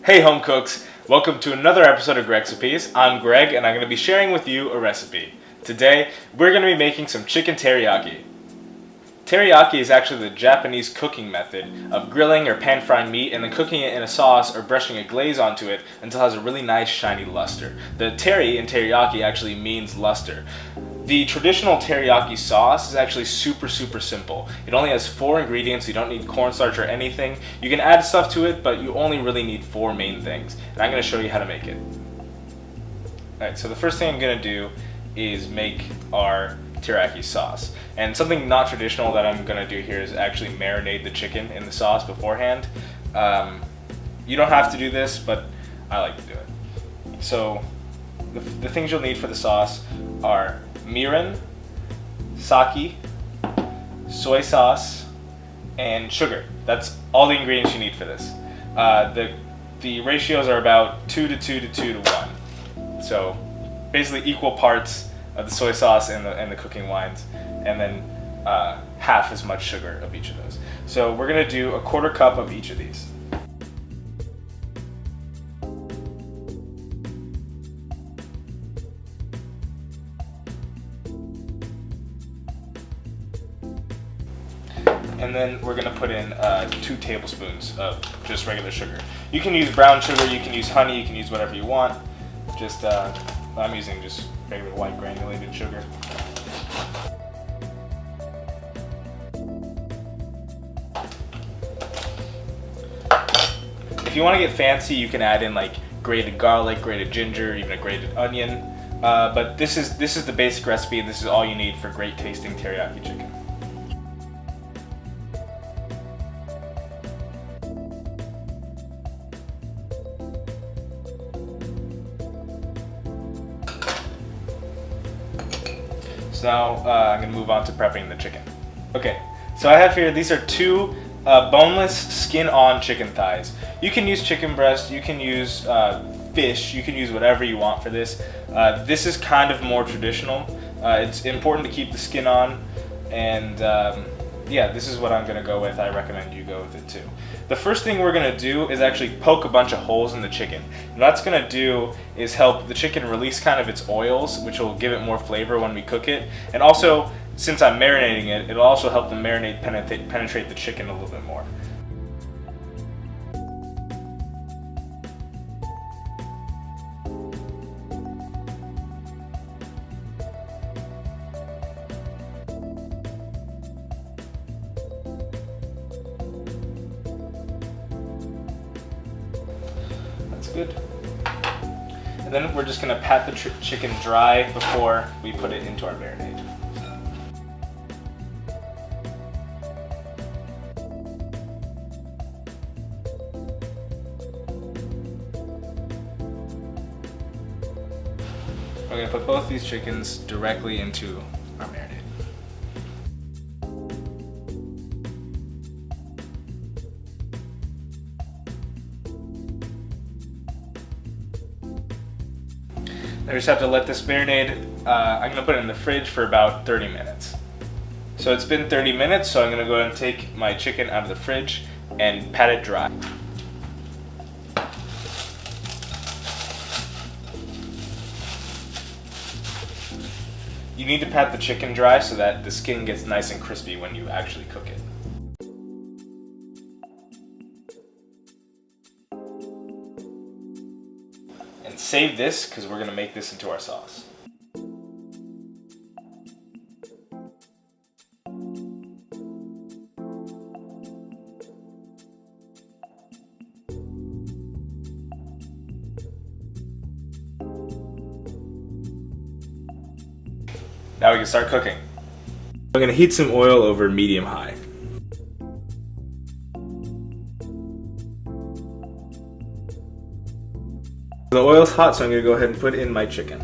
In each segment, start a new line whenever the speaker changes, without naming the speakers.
Hey home cooks, welcome to another episode of Gregcipes. I'm Greg and I'm going to be sharing with you a recipe. Today, we're going to be making some chicken teriyaki. Teriyaki is actually the Japanese cooking method of grilling or pan frying meat and then cooking it in a sauce or brushing a glaze onto it until it has a really nice shiny luster. The teri in teriyaki actually means luster. The traditional teriyaki sauce is actually super simple. It only has 4 ingredients. You don't need cornstarch or anything. You can add stuff to it, but you only really need 4 main things. And I'm going to show you how to make it. Alright, so the first thing I'm going to do is make our teriyaki sauce. And something not traditional that I'm going to do here is actually marinate the chicken in the sauce beforehand. You don't have to do this, but I like to do it. So the things you'll need for the sauce are mirin, sake, soy sauce, and sugar. That's all the ingredients you need for this. The ratios are about 2 to 2 to 2 to 1. So basically equal parts of the soy sauce and the cooking wines, and then half as much sugar of each of those. So we're gonna do a 1/4 cup of each of these. And then we're gonna put in 2 tablespoons of just regular sugar. You can use brown sugar, you can use honey, you can use whatever you want. Just I'm using just regular white granulated sugar. If you want to get fancy, you can add in like grated garlic, grated ginger, even a grated onion. But this is the basic recipe, and this is all you need for great tasting teriyaki chicken. So now I'm going to move on to prepping the chicken. Okay, so I have here, these are 2 boneless skin-on chicken thighs. You can use chicken breast, you can use fish, you can use whatever you want for this. This is kind of more traditional. It's important to keep the skin on, and yeah, this is what I'm going to go with. I recommend you go with it too. The first thing we're going to do is actually poke a bunch of holes in the chicken. And what that's going to do is help the chicken release kind of its oils, which will give it more flavor when we cook it. And also, since I'm marinating it, it'll also help the marinade penetrate the chicken a little bit more. Good. And then we're just going to pat the chicken dry before we put it into our marinade. We're going to put both these chickens directly into our marinade. I just have to let this marinade, I'm going to put it in the fridge for about 30 minutes. So it's been 30 minutes, so I'm going to go ahead and take my chicken out of the fridge and pat it dry. You need to pat the chicken dry so that the skin gets nice and crispy when you actually cook it. And save this because we're going to make this into our sauce. Now we can start cooking. I'm going to heat some oil over medium-high. The oil's hot, so I'm going to go ahead and put in my chicken.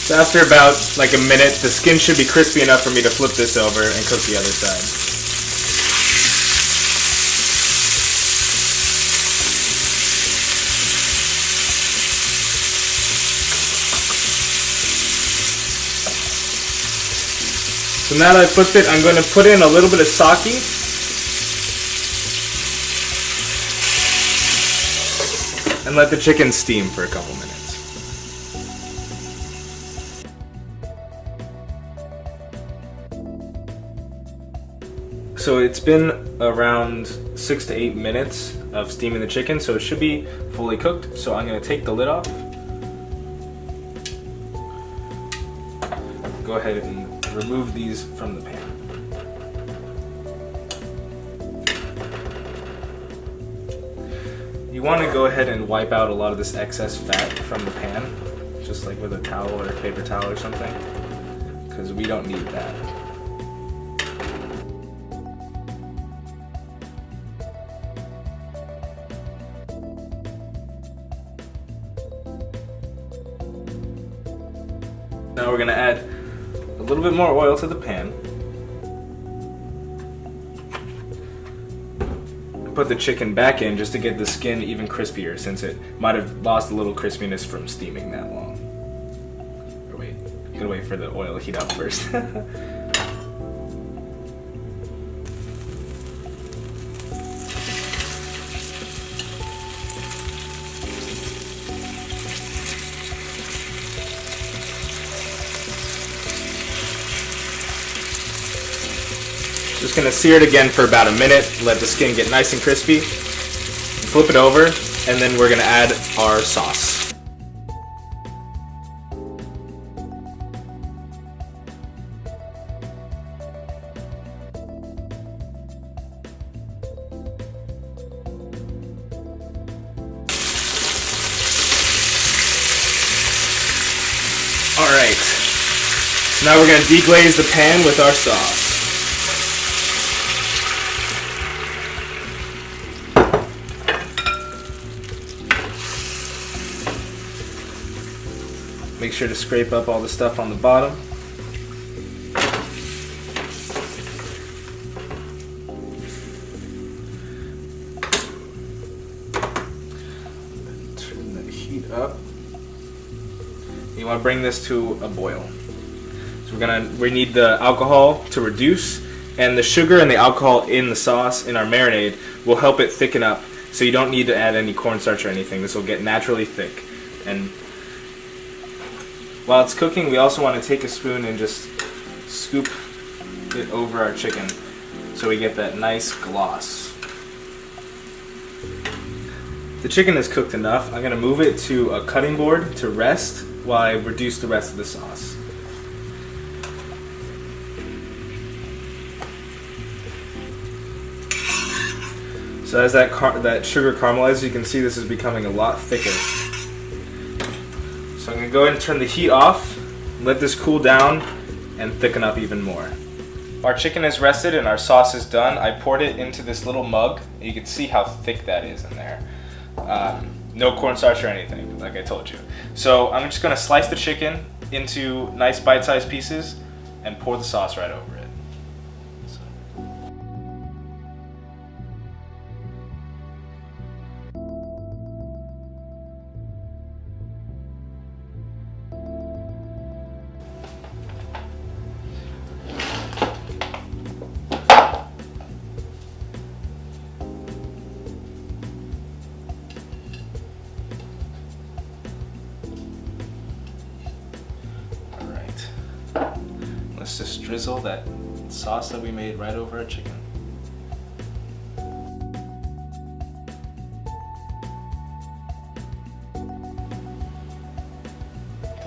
So after about like a minute, the skin should be crispy enough for me to flip this over and cook the other side. So now that I flipped it, I'm going to put in a little bit of sake. And let the chicken steam for a couple minutes. So it's been around 6 to 8 minutes of steaming the chicken, so it should be fully cooked. So I'm going to take the lid off. Go ahead and remove these from the pan. You want to go ahead and wipe out a lot of this excess fat from the pan, just like with a towel or a paper towel or something, because we don't need that. Now we're going to add a little bit more oil to the pan. Put the chicken back in just to get the skin even crispier, since it might have lost a little crispiness from steaming that long. Or wait, you gotta wait for the oil to heat up first. Just gonna sear it again for about a minute, let the skin get nice and crispy. Flip it over, and then we're gonna add our sauce. Alright, so now we're gonna deglaze the pan with our sauce. Make sure to scrape up all the stuff on the bottom. Turn the heat up. You want to bring this to a boil. So we need the alcohol to reduce, and the sugar and the alcohol in the sauce in our marinade will help it thicken up. So you don't need to add any cornstarch or anything. This will get naturally thick. And while it's cooking, we also want to take a spoon and just scoop it over our chicken so we get that nice gloss. The chicken is cooked enough. I'm going to move it to a cutting board to rest while I reduce the rest of the sauce. So as that sugar caramelizes, you can see this is becoming a lot thicker. So I'm going to go ahead and turn the heat off, let this cool down, and thicken up even more. Our chicken is rested and our sauce is done. I poured it into this little mug. You can see how thick that is in there. No cornstarch or anything, like I told you. So I'm just going to slice the chicken into nice bite-sized pieces and pour the sauce right over it. Let's just drizzle that sauce that we made right over our chicken.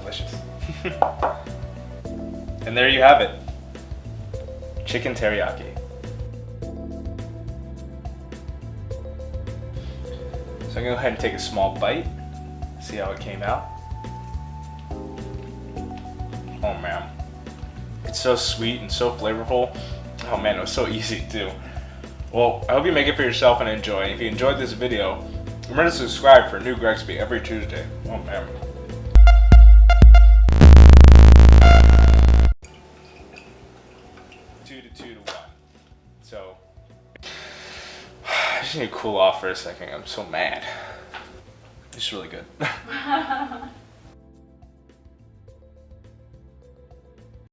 Delicious. And there you have it. Chicken teriyaki. So I'm going to go ahead and take a small bite. See how it came out. Oh man. It's so sweet and so flavorful. Oh man, it was so easy to do. Well, I hope you make it for yourself and enjoy. If you enjoyed this video, remember to subscribe for a new Gregcipes every Tuesday. Oh man. I just need to cool off for a second. I'm so mad. It's really good.